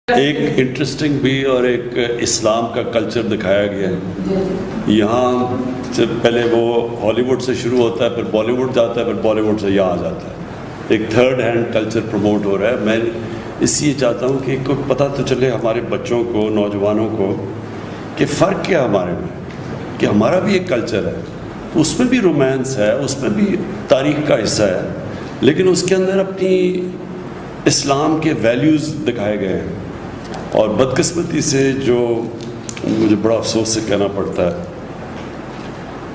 ایک انٹرسٹنگ بھی اور ایک اسلام کا کلچر دکھایا گیا ہے. یہاں سے پہلے وہ ہالی ووڈ سے شروع ہوتا ہے، پھر بالی ووڈ جاتا ہے، پھر بالی ووڈ سے یہاں آ جاتا ہے. ایک تھرڈ ہینڈ کلچر پروموٹ ہو رہا ہے. میں اس لیے چاہتا ہوں کہ کوئی پتہ تو چلے ہمارے بچوں کو، نوجوانوں کو، کہ فرق کیا ہمارے میں، کہ ہمارا بھی ایک کلچر ہے، اس میں بھی رومانس ہے، اس میں بھی تاریخ کا حصہ ہے، لیکن اس کے اندر اپنی اسلام کے ویلیوز دکھائے گئے ہیں. اور بدقسمتی سے جو مجھے بڑا افسوس سے کہنا پڑتا ہے،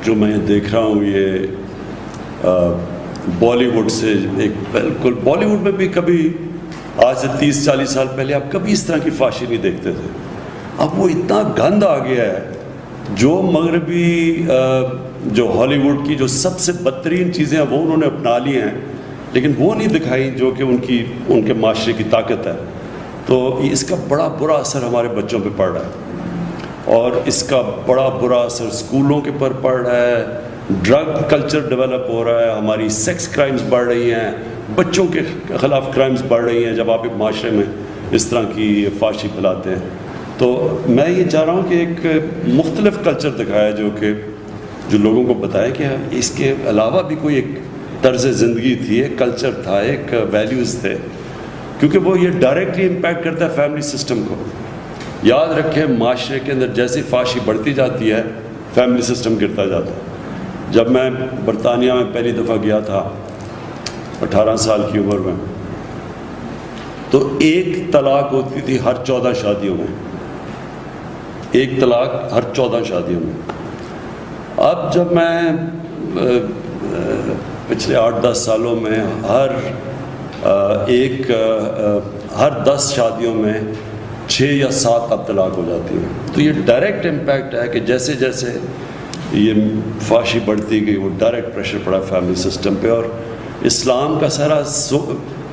جو میں دیکھ رہا ہوں یہ بالی ووڈ سے ایک بالکل، بالی ووڈ میں بھی کبھی آج سے 30-40 سال پہلے آپ کبھی اس طرح کی فحاشی نہیں دیکھتے تھے. اب وہ اتنا گند آ گیا ہے. جو مغربی جو ہالی ووڈ کی جو سب سے بدترین چیزیں ہیں وہ انہوں نے اپنا لی ہیں، لیکن وہ نہیں دکھائی جو کہ ان کے معاشرے کی طاقت ہے. تو اس کا بڑا برا اثر ہمارے بچوں پہ پڑ رہا ہے، اور اس کا بڑا برا اثر اسکولوں کے پر پڑ رہا ہے. ڈرگ کلچر ڈیولپ ہو رہا ہے، ہماری سیکس کرائمز بڑھ رہی ہیں، بچوں کے خلاف کرائمز بڑھ رہی ہیں جب آپ ایک معاشرے میں اس طرح کی فحاشی پھیلاتے ہیں. تو میں یہ چاہ رہا ہوں کہ ایک مختلف کلچر دکھایا جو لوگوں کو بتائے کہ اس کے علاوہ بھی کوئی ایک طرز زندگی تھی، ایک کلچر تھا، ایک ویلیوز تھے. کیونکہ وہ یہ ڈائریکٹلی امپیکٹ کرتا ہے فیملی سسٹم کو. یاد رکھیں، معاشرے کے اندر جیسی فحاشی بڑھتی جاتی ہے، فیملی سسٹم گرتا جاتا ہے. جب میں برطانیہ میں پہلی دفعہ گیا تھا 18 سال کی عمر میں، تو ایک طلاق ہوتی تھی ہر 14 شادیوں میں. ایک طلاق ہر 14 شادیوں میں. اب جب میں پچھلے 8-10 سالوں میں ہر 10 شادیوں میں 6 یا 7 اب طلاق ہو جاتی ہیں. تو یہ ڈائریکٹ امپیکٹ ہے کہ جیسے جیسے یہ فحاشی بڑھتی گئی، وہ ڈائریکٹ پریشر پڑا فیملی سسٹم پہ. اور اسلام کا سارا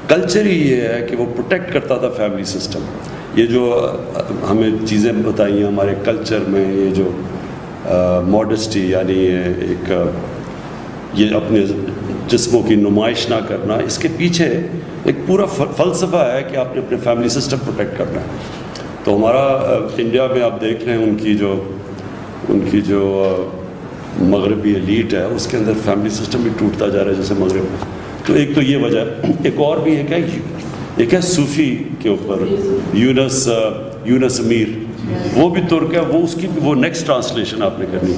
کلچر ہی یہ ہے کہ وہ پروٹیکٹ کرتا تھا فیملی سسٹم. یہ جو ہمیں چیزیں بتائی ہیں ہمارے کلچر میں، یہ جو ماڈسٹی، یعنی یہ اپنے جسموں کی نمائش نہ کرنا، اس کے پیچھے ایک پورا فلسفہ ہے کہ آپ نے اپنے فیملی سسٹم پروٹیکٹ کرنا ہے. تو ہمارا انڈیا میں آپ دیکھ رہے ہیں ان کی جو مغربی ایلیٹ ہے، اس کے اندر فیملی سسٹم بھی ٹوٹتا جا رہا ہے جیسے مغرب میں. تو ایک تو یہ وجہ ہے. ایک اور بھی ایک ہے صوفی کے اوپر، یونس امیر، وہ بھی ترک ہے. وہ اس کی وہ نیکسٹ ٹرانسلیشن آپ نے کرنی.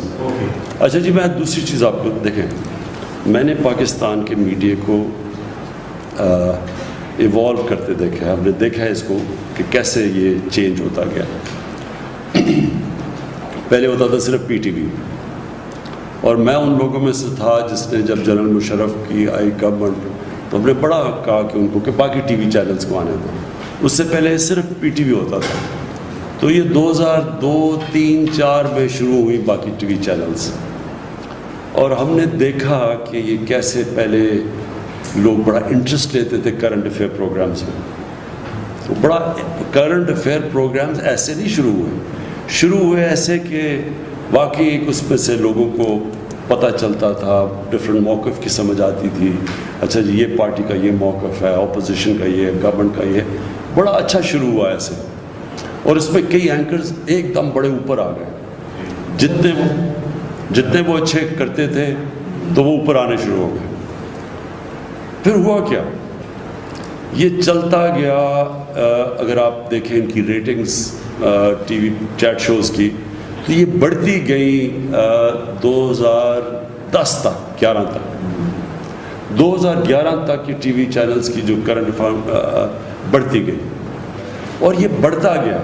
اچھا جی، میں دوسری چیز آپ کو دیکھیں، میں نے پاکستان کے میڈیا کو ایوالو کرتے دیکھا ہے. ہم نے دیکھا ہے اس کو کہ کیسے یہ چینج ہوتا گیا. پہلے ہوتا تھا صرف پی ٹی وی، اور میں ان لوگوں میں سے تھا جس نے جب جنرل مشرف کی آئی گورنمنٹ تو ہم نے بڑا کہا کہ ان کو کہ باقی ٹی وی چینلز کو آنے دیں. اس سے پہلے صرف پی ٹی وی ہوتا تھا. تو یہ 2002, 3, 4 میں شروع ہوئی باقی ٹی وی چینلز، اور ہم نے دیکھا کہ یہ کیسے پہلے لوگ بڑا انٹرسٹ لیتے تھے کرنٹ افیئر پروگرامز میں. تو بڑا کرنٹ افیئر پروگرامز ایسے نہیں شروع ہوئے ایسے کہ واقعی ایک اس میں سے لوگوں کو پتہ چلتا تھا، ڈفرینٹ موقف کی سمجھ آتی تھی. اچھا جی، یہ پارٹی کا یہ موقف ہے، اپوزیشن کا یہ، گورنمنٹ کا یہ. بڑا اچھا شروع ہوا ایسے، اور اس میں کئی اینکرز ایک دم بڑے اوپر آ گئے. جتنے وہ اچھے کرتے تھے تو وہ اوپر آنے شروع ہو گئے. پھر ہوا کیا، یہ چلتا گیا. اگر آپ دیکھیں ان کی ratings TV chat shows کی، تو یہ بڑھتی گئی 2010 تک، 2011 تک یہ ٹی وی چینلز کی جو کرنٹ افیئر بڑھتی گئی، اور یہ بڑھتا گیا.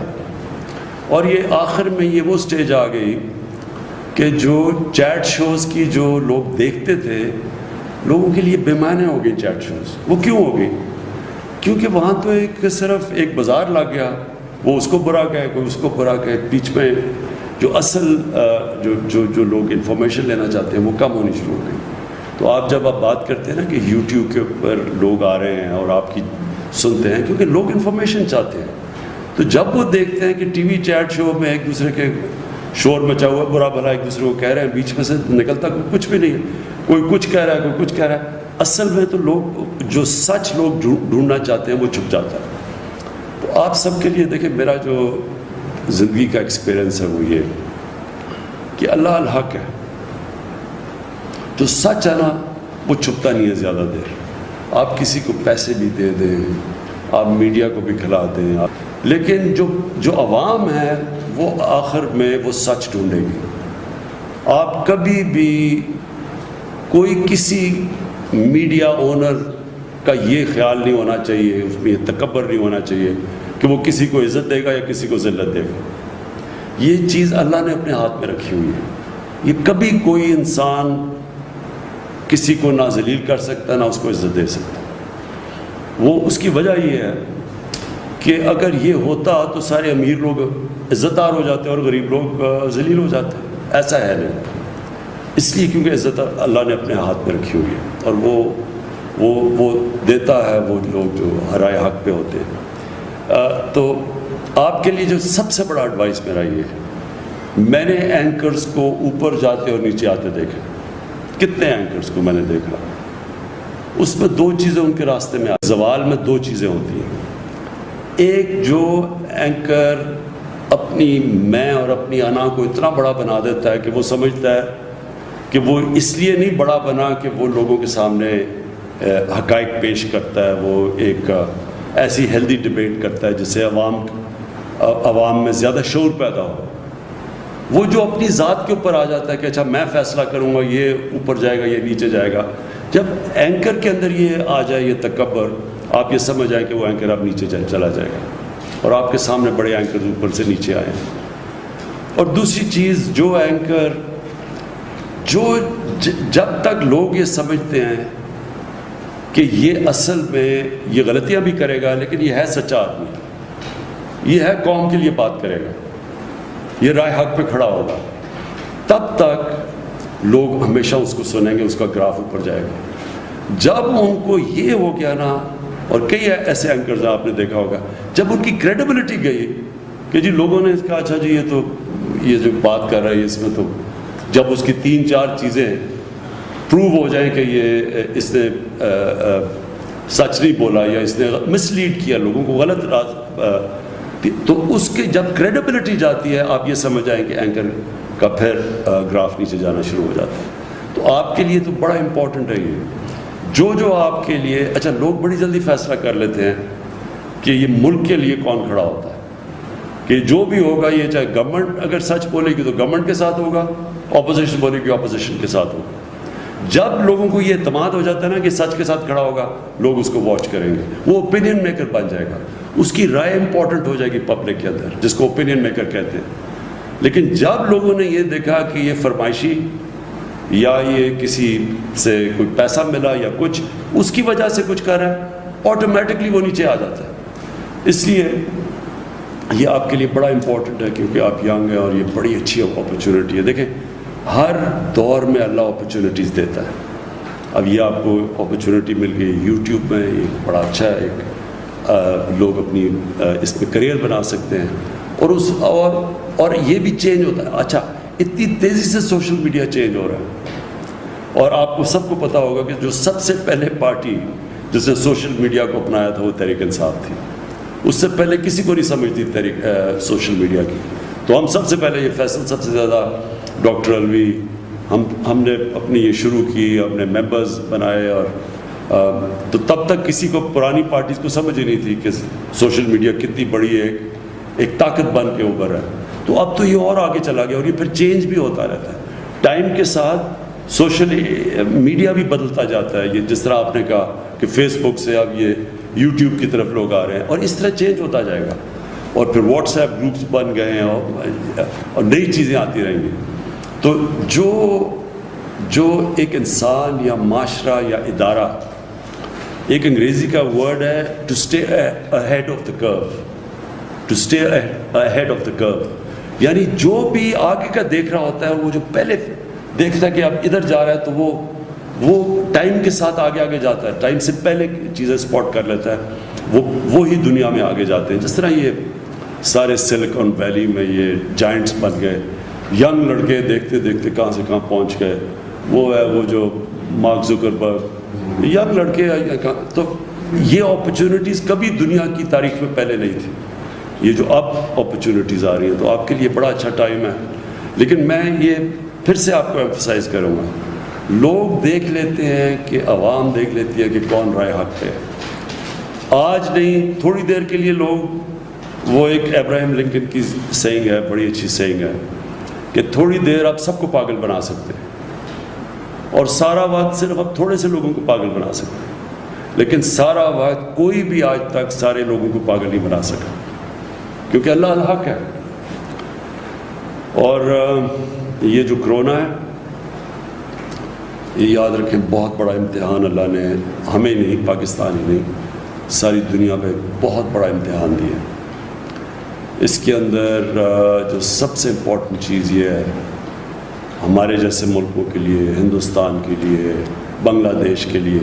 اور یہ آخر میں یہ وہ سٹیج آ گئی کہ جو چیٹ شوز کی جو لوگ دیکھتے تھے، لوگوں کے لیے بے معنی ہو گئی چیٹ شوز. وہ کیوں ہو گئی؟ کیونکہ وہاں تو صرف ایک بازار لگ گیا. وہ اس کو برا کہے، کوئی اس کو برا کہے. بیچ میں جو اصل جو لوگ انفارمیشن لینا چاہتے ہیں وہ کم ہونی شروع ہو گئی. تو آپ جب بات کرتے ہیں نا کہ یوٹیوب کے اوپر لوگ آ رہے ہیں اور آپ کی سنتے ہیں، کیونکہ لوگ انفارمیشن چاہتے ہیں. تو جب وہ دیکھتے ہیں کہ ٹی وی چیٹ شو میں ایک دوسرے کے شور مچا ہوا ہے، برا بھلا ایک دوسرے کو کہہ رہے ہیں، بیچ میں سے نکلتا کچھ بھی نہیں ہے، کوئی کچھ کہہ رہا ہے، کوئی کچھ کہہ رہا ہے. اصل میں تو لوگ جو سچ لوگ ڈھونڈنا چاہتے ہیں وہ چھپ جاتا ہے. تو آپ سب کے لیے دیکھیں میرا جو زندگی کا ایکسپیرئنس ہے وہ یہ کہ اللہ الحق ہے. جو سچ ہے نا وہ چھپتا نہیں ہے زیادہ دیر. آپ کسی کو پیسے بھی دے دیں, آپ میڈیا کو بھی کھلا دیں, لیکن جو عوام ہے وہ آخر میں وہ سچ ڈھونڈے گی. آپ کبھی بھی کوئی کسی میڈیا اونر کا یہ خیال نہیں ہونا چاہیے, اس میں یہ تکبر نہیں ہونا چاہیے کہ وہ کسی کو عزت دے گا یا کسی کو ذلت دے گا. یہ چیز اللہ نے اپنے ہاتھ میں رکھی ہوئی ہے. یہ کبھی کوئی انسان کسی کو نہ ذلیل کر سکتا نہ اس کو عزت دے سکتا. وہ اس کی وجہ یہ ہے کہ اگر یہ ہوتا تو سارے امیر لوگ عزت دار ہو جاتے اور غریب لوگ ذلیل ہو جاتے. ایسا ہے نہیں. اس لیے کیونکہ عزت اللہ نے اپنے ہاتھ میں رکھی ہوئی ہے اور وہ دیتا ہے وہ لوگ جو ہرائے حق پہ ہوتے ہیں. تو آپ کے لیے جو سب سے بڑا ایڈوائس میرا یہ ہے, میں نے اینکرز کو اوپر جاتے اور نیچے آتے دیکھا. کتنے اینکرز کو میں نے دیکھا, اس میں دو چیزیں ان کے راستے میں زوال میں دو چیزیں ہوتی ہیں. ایک جو اینکر اپنی میں اور اپنی انا کو اتنا بڑا بنا دیتا ہے کہ وہ سمجھتا ہے کہ وہ اس لیے نہیں بڑا بنا کہ وہ لوگوں کے سامنے حقائق پیش کرتا ہے, وہ ایک ایسی ہیلدی ڈبیٹ کرتا ہے جس سے عوام میں زیادہ شعور پیدا ہو. وہ جو اپنی ذات کے اوپر آ جاتا ہے کہ اچھا میں فیصلہ کروں گا, یہ اوپر جائے گا یہ نیچے جائے گا. جب اینکر کے اندر یہ آ جائے یہ تکبر, آپ یہ سمجھ آئے کہ وہ اینکر اب نیچے چلا جائے گا اور آپ کے سامنے بڑے اینکر اوپر سے نیچے آئے ہیں. اور دوسری چیز, جو اینکر جب تک لوگ یہ سمجھتے ہیں کہ یہ اصل میں یہ غلطیاں بھی کرے گا لیکن یہ ہے سچا آدمی, یہ ہے قوم کے لیے بات کرے گا, یہ رائے حق پہ کھڑا ہوگا, تب تک لوگ ہمیشہ اس کو سنیں گے, اس کا گراف اوپر جائے گا. جب ان کو یہ ہو گیا نا, اور کئی ایسے اینکرز آپ نے دیکھا ہوگا, جب ان کی کریڈیبلٹی گئی کہ جی لوگوں نے کہا اچھا جی یہ جو بات کر رہا ہے اس میں تو, جب اس کی 3-4 چیزیں پروو ہو جائیں کہ یہ اس نے سچ نہیں بولا یا اس نے مس لیڈ کیا لوگوں کو, غلط تو اس کے جب کریڈیبلٹی جاتی ہے آپ یہ سمجھ آئیں کہ اینکر کا پھر گراف نیچے جانا شروع ہو جاتا ہے. تو آپ کے لیے تو بڑا امپورٹنٹ ہے یہ جو آپ کے لیے. اچھا لوگ بڑی جلدی فیصلہ کر لیتے ہیں کہ یہ ملک کے لیے کون کھڑا ہوتا ہے, کہ جو بھی ہوگا یہ چاہے گورنمنٹ اگر سچ بولے گی تو گورنمنٹ کے ساتھ ہوگا, اپوزیشن بولے گی اپوزیشن کے ساتھ ہوگا. جب لوگوں کو یہ اعتماد ہو جاتا ہے نا کہ سچ کے ساتھ کھڑا ہوگا, لوگ اس کو واچ کریں گے, وہ اوپینین میکر بن جائے گا, اس کی رائے امپورٹنٹ ہو جائے گی پبلک کے اندر, جس کو اوپینین میکر کہتے ہیں. لیکن جب لوگوں نے یہ دیکھا کہ یہ فرمائشی یا یہ کسی سے کوئی پیسہ ملا یا کچھ اس کی وجہ سے کچھ کر رہا ہے, آٹومیٹکلی وہ نیچے آ جاتا ہے. اس لیے یہ آپ کے لیے بڑا امپورٹنٹ ہے کیونکہ آپ ینگ ہیں اور یہ بڑی اچھی اپرچونٹی ہے. دیکھیں ہر دور میں اللہ اپرچونٹیز دیتا ہے. اب یہ آپ کو اپرچونٹی مل گئی یوٹیوب میں, یہ بڑا اچھا ہے, ایک لوگ اپنی اس میں کریئر بنا سکتے ہیں. اور یہ بھی چینج ہوتا ہے. اچھا اتنی تیزی سے سوشل میڈیا چینج ہو رہا ہے, اور آپ کو سب کو پتہ ہوگا کہ جو سب سے پہلے پارٹی جس نے سوشل میڈیا کو اپنایا تھا وہ تحریک انصاف تھی. اس سے پہلے کسی کو نہیں سمجھتی سوشل میڈیا کی. تو ہم سب سے پہلے یہ فیصل سب سے زیادہ ڈاکٹر الوی ہم نے اپنی یہ شروع کی, اپنے ممبرز بنائے, اور تو تب تک کسی کو پرانی پارٹیز کو سمجھ ہی نہیں تھی کہ سوشل میڈیا کتنی بڑی ایک طاقت بن کے ابھر ہے. تو اب تو یہ اور آگے چلا گیا, اور یہ پھر چینج بھی ہوتا رہتا ہے. ٹائم کے ساتھ سوشل میڈیا بھی بدلتا جاتا ہے. یہ جس طرح آپ نے کہا کہ فیس بک سے اب یہ یوٹیوب کی طرف لوگ آ رہے ہیں, اور اس طرح چینج ہوتا جائے گا. اور پھر واٹس ایپ گروپس بن گئے ہیں, اور نئی چیزیں آتی رہیں گی. تو جو ایک انسان یا معاشرہ یا ادارہ, ایک انگریزی کا ورڈ ہے to stay ahead of the curve, to stay ahead of the curve, یعنی جو بھی آگے کا دیکھ رہا ہوتا ہے, وہ جو پہلے دیکھتا ہے کہ اب ادھر جا رہا ہے, تو وہ ٹائم کے ساتھ آگے جاتا ہے, ٹائم سے پہلے چیزیں اسپاٹ کر لیتا ہے, وہی دنیا میں آگے جاتے ہیں. جس طرح یہ سارے سلیکن ویلی میں یہ جائنٹس بن گئے, ینگ لڑکے دیکھتے دیکھتے کہاں سے کہاں پہنچ گئے. وہ ہے وہ جو مارک زکربرگ, ینگ لڑکے. تو یہ اپرچونٹیز کبھی دنیا کی تاریخ میں پہلے نہیں تھی. یہ جو اب اپرچونٹیز آ رہی ہیں تو آپ کے لیے بڑا اچھا ٹائم ہے. لیکن میں یہ پھر سے آپ کو ایمفسائز کروں گا, لوگ دیکھ لیتے ہیں کہ عوام دیکھ لیتی ہے کہ کون رائے حق پہ. آج نہیں, تھوڑی دیر کے لیے لوگ, وہ ایک ابراہیم لنکن کی سینگ ہے, بڑی اچھی سینگ ہے کہ تھوڑی دیر آپ سب کو پاگل بنا سکتے ہیں اور سارا وقت صرف آپ تھوڑے سے لوگوں کو پاگل بنا سکتے ہیں. لیکن سارا وقت کوئی بھی آج تک سارے لوگوں کو پاگل نہیں بنا سکا, کیونکہ اللہ الحق ہے. اور یہ جو کرونا ہے, یہ یاد رکھیں بہت بڑا امتحان اللہ نے ہمیں نہیں, پاکستان ہی نہیں, ساری دنیا پہ بہت بڑا امتحان دیا. اس کے اندر جو سب سے امپورٹنٹ چیز یہ ہے, ہمارے جیسے ملکوں کے لیے, ہندوستان کے لیے, بنگلہ دیش کے لیے,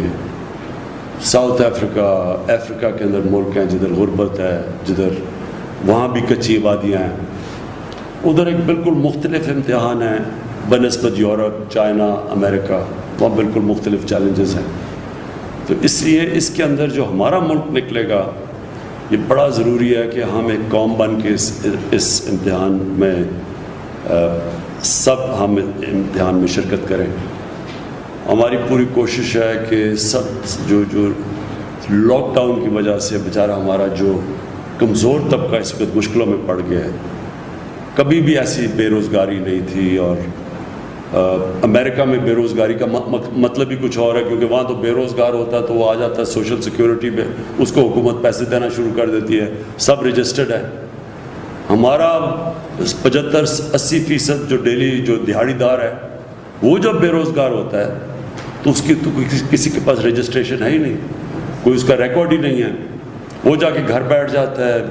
ساؤتھ افریقہ کے اندر ملک ہیں جدھر غربت ہے, جدھر وہاں بھی کچی آبادیاں ہیں, ادھر ایک بالکل مختلف امتحان ہے بنسبت یورپ, چائنا, امریکہ, وہاں بالکل مختلف چیلنجز ہیں. تو اس لیے اس کے اندر جو ہمارا ملک نکلے گا, یہ بڑا ضروری ہے کہ ہم ایک قوم بن کے اس امتحان میں سب ہم امتحان میں شرکت کریں. ہماری پوری کوشش ہے کہ سب جو لاک ڈاؤن کی وجہ سے بیچارہ ہمارا جو کمزور طبقہ اس وقت مشکلوں میں پڑ گیا ہے, کبھی بھی ایسی بے روزگاری نہیں تھی. اور امریکہ میں بے روزگاری کا مطلب ہی کچھ اور ہے, کیونکہ وہاں تو بے روزگار ہوتا ہے تو وہ آ جاتا ہے سوشل سیکیورٹی پہ, اس کو حکومت پیسے دینا شروع کر دیتی ہے, سب رجسٹرڈ ہے. ہمارا 75-80% جو ڈیلی جو دیہاڑی دار ہے, وہ جب بے روزگار ہوتا ہے تو اس کی تو کسی کے پاس رجسٹریشن ہے ہی نہیں, کوئی اس کا ریکارڈ ہی نہیں ہے. وہ جا کے گھر بیٹھ جاتا ہے,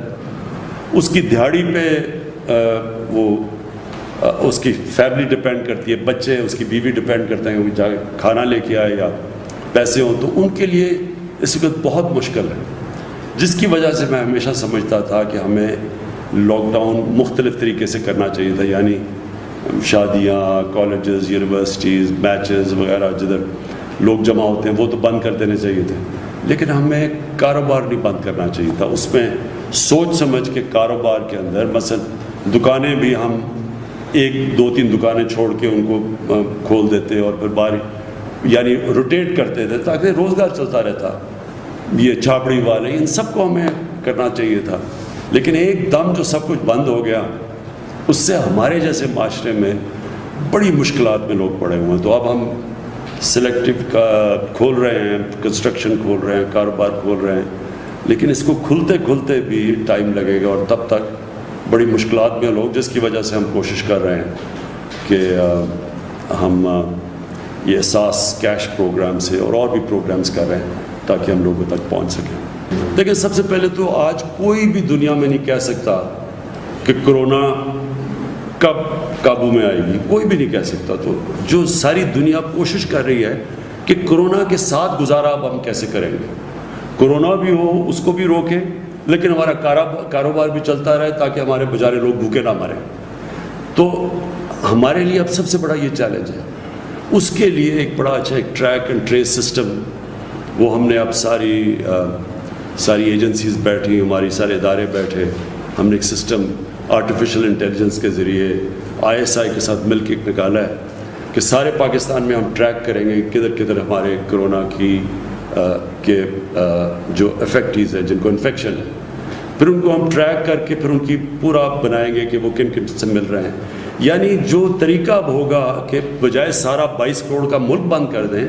اس کی دیہاڑی پہ وہ اس کی فیملی ڈپینڈ کرتی ہے, بچے, اس کی بیوی ڈپینڈ کرتے ہیں, وہ جا کے کھانا لے کے آئے یا پیسے ہوں, تو ان کے لیے اس وقت بہت مشکل ہے. جس کی وجہ سے میں ہمیشہ سمجھتا تھا کہ ہمیں لاک ڈاؤن مختلف طریقے سے کرنا چاہیے تھا, یعنی شادیاں, کالجز, یونیورسٹیز, میچز وغیرہ جدھر لوگ جمع ہوتے ہیں وہ تو بند کر دینے چاہیے تھے. لیکن ہمیں کاروبار نہیں بند کرنا چاہیے تھا. اس میں سوچ سمجھ کے کاروبار کے اندر, مثلا دکانیں بھی ہم 1-2-3 دکانیں چھوڑ کے ان کو کھول دیتے اور پھر یعنی روٹیٹ کرتے تھے تاکہ روزگار چلتا رہتا. یہ چھاپڑی والے, ان سب کو ہمیں کرنا چاہیے تھا. لیکن ایک دم جو سب کچھ بند ہو گیا, اس سے ہمارے جیسے معاشرے میں بڑی مشکلات میں لوگ پڑے ہوئے ہیں. تو اب ہم سلیکٹو کھول رہے ہیں, کنسٹرکشن کھول رہے ہیں, کاروبار کھول رہے ہیں, لیکن اس کو کھلتے کھلتے بھی ٹائم لگے گا اور تب تک بڑی مشکلات میں لوگ, جس کی وجہ سے ہم کوشش کر رہے ہیں کہ ہم یہ احساس کیش پروگرام سے اور بھی پروگرامز کر رہے ہیں تاکہ ہم لوگوں تک پہنچ سکیں. دیکھیں, سب سے پہلے تو آج کوئی بھی دنیا میں نہیں کہہ سکتا کہ کرونا کب قابو میں آئے گی, کوئی بھی نہیں کہہ سکتا. تو جو ساری دنیا کوشش کر رہی ہے کہ کرونا کے ساتھ گزارا اب ہم کیسے کریں گے, کرونا بھی ہو اس کو بھی روکیں لیکن ہمارا کاروبار بھی چلتا رہے تاکہ ہمارے بچارے لوگ بھوکے نہ مریں. تو ہمارے لیے اب سب سے بڑا یہ چیلنج ہے. اس کے لیے ایک بڑا اچھا ایک ٹریک اینڈ ٹریس سسٹم, وہ ہم نے اب ساری ایجنسیز بیٹھی, ہماری سارے ادارے بیٹھے, ہم نے ایک سسٹم آرٹیفیشل انٹیلیجنس کے ذریعے ISI کے ساتھ مل کے نکالا ہے کہ سارے پاکستان میں ہم ٹریک کریں گے کدھر کدھر ہمارے کرونا کی کے جو افیکٹیز ہیں, جن کو انفیکشن ہے, پھر ان کو ہم ٹریک کر کے پھر ان کی پورا بنائیں گے کہ وہ کن کن سے مل رہے ہیں. یعنی جو طریقہ اب ہوگا کہ بجائے سارا 22 کروڑ کا ملک بند کر دیں,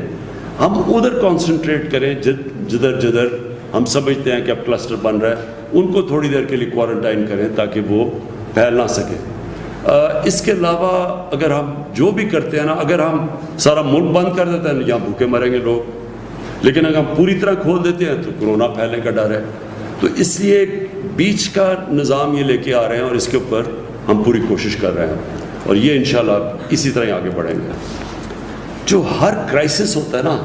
ہم ادھر کانسنٹریٹ کریں جدھر ہم سمجھتے ہیں کہ اب کلسٹر بن رہا ہے, ان کو تھوڑی دیر کے لیے کوارنٹائن کریں تاکہ وہ پھیل نہ سکیں. اس کے علاوہ اگر ہم جو بھی کرتے ہیں نا, اگر ہم سارا ملک بند کر دیتے ہیں یہاں بھوکے مریں گے لوگ, لیکن اگر ہم پوری طرح کھول دیتے ہیں تو کرونا پھیلنے کا ڈر ہے. تو اس لیے ایک بیچ کا نظام یہ لے کے آ رہے ہیں اور اس کے اوپر ہم پوری کوشش کر رہے ہیں اور یہ انشاءاللہ اسی طرح ہی آگے بڑھیں گے. جو ہر کرائسس ہوتا ہے نا,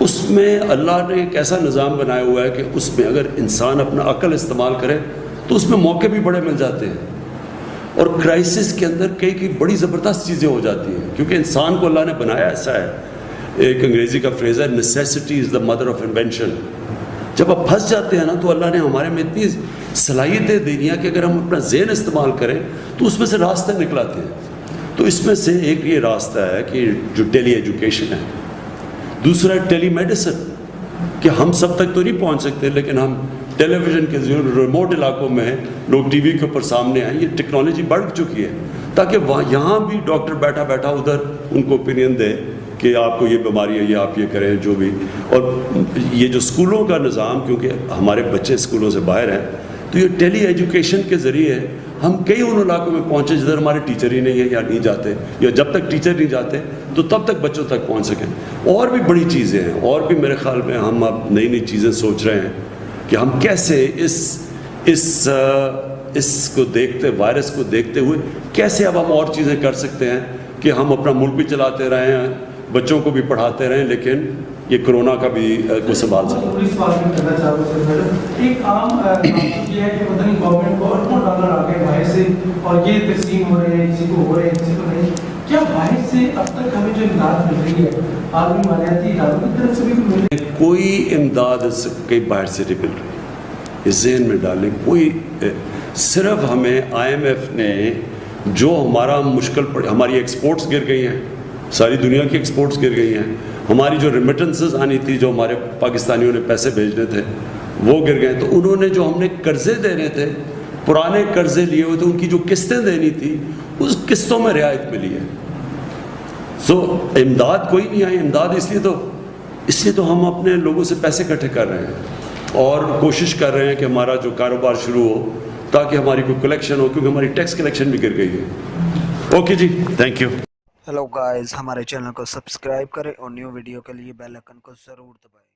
اس میں اللہ نے ایک ایسا نظام بنایا ہوا ہے کہ اس میں اگر انسان اپنا عقل استعمال کرے تو اس میں موقع بھی بڑے مل جاتے ہیں. اور کرائسس کے اندر کئی بڑی زبردست چیزیں ہو جاتی ہیں, کیونکہ انسان کو اللہ نے بنایا ایسا ہے. ایک انگریزی کا فریز ہے, necessity is the mother of invention. جب آپ پھنس جاتے ہیں نا تو اللہ نے ہمارے میں اتنی صلاحیتیں دی ہیں کہ اگر ہم اپنا ذہن استعمال کریں تو اس میں سے راستہ نکلاتے ہیں. تو اس میں سے ایک یہ راستہ ہے کہ جو ٹیلی ایجوکیشن ہے، دوسرا ہے ٹیلی میڈیسن، کہ ہم سب تک تو نہیں پہنچ سکتے لیکن ہم ٹیلی ویژن کے ذریعے ریموٹ علاقوں میں لوگ ٹی وی کے اوپر سامنے آئیں. یہ ٹیکنالوجی بڑھ چکی ہے تاکہ یہاں بھی ڈاکٹر بیٹھا بیٹھا ادھر ان کو اوپینین دے کہ آپ کو یہ بیماری ہے، یہ آپ یہ کریں جو بھی. اور یہ جو اسکولوں کا نظام، کیونکہ ہمارے بچے اسکولوں سے باہر ہیں، تو یہ ٹیلی ایجوکیشن کے ذریعے ہم کئی ان علاقوں میں پہنچے جدھر ہمارے ٹیچر ہی نہیں ہیں یا نہیں جاتے، یا جب تک ٹیچر نہیں جاتے تو تب تک بچوں تک پہنچ سکیں. اور بھی بڑی چیزیں ہیں، اور بھی میرے خیال میں ہم اب نئی نئی چیزیں سوچ رہے ہیں کہ ہم کیسے اس کو دیکھتے، وائرس کو دیکھتے ہوئے کیسے اب ہم اور چیزیں کر سکتے ہیں کہ ہم اپنا ملک بھی چلاتے رہیں ہیں، بچوں کو بھی پڑھاتے رہیں، لیکن یہ کرونا کا بھی کو سنبھال سکیں. ایک عام یہ ہے کہ پتہ نہیں گورنمنٹ کو اربوں ڈالر آ گئے باہر سے اور یہ تقسیم ہو رہے ہیں، کسی کو ہو رہے ہیں کسی کو نہیں. کیا باہر سے اب تک ہمیں جو امداد مل رہی ہے عالمی مالیاتی اداروں کی طرف سے بھی مل رہی ہے؟ کوئی امداد کئی باہر سے نہیں مل رہی، اس ذہن میں ڈالیں. کوئی صرف ہمیں آئی ایم ایف نے جو ہمارا مشکل پڑے، ہماری ایکسپورٹس گر گئی ہیں، ساری دنیا کی ایکسپورٹس گر گئی ہیں، ہماری جو ریمیٹنسز آنی تھی، جو ہمارے پاکستانیوں نے پیسے بھیجنے تھے وہ گر گئے. تو انہوں نے جو ہم نے قرضے دینے تھے، پرانے قرضے لیے ہوئے تھے، ان کی جو قسطیں دینی تھی اس قسطوں میں رعایت ملی ہے. سو امداد کوئی نہیں آئی. امداد اس لیے تو ہم اپنے لوگوں سے پیسے اکٹھے کر رہے ہیں اور کوشش کر رہے ہیں کہ ہمارا جو کاروبار شروع ہو تاکہ ہماری کوئی کلیکشن ہو، کیونکہ ہماری ٹیکس کلیکشن بھی گر گئی ہے. اوکے جی، تھینک یو. ہیلو گائز، ہمارے چینل کو سبسکرائب کریں اور نیو ویڈیو کے لیے بیل آئکن کو ضرور دبائیں.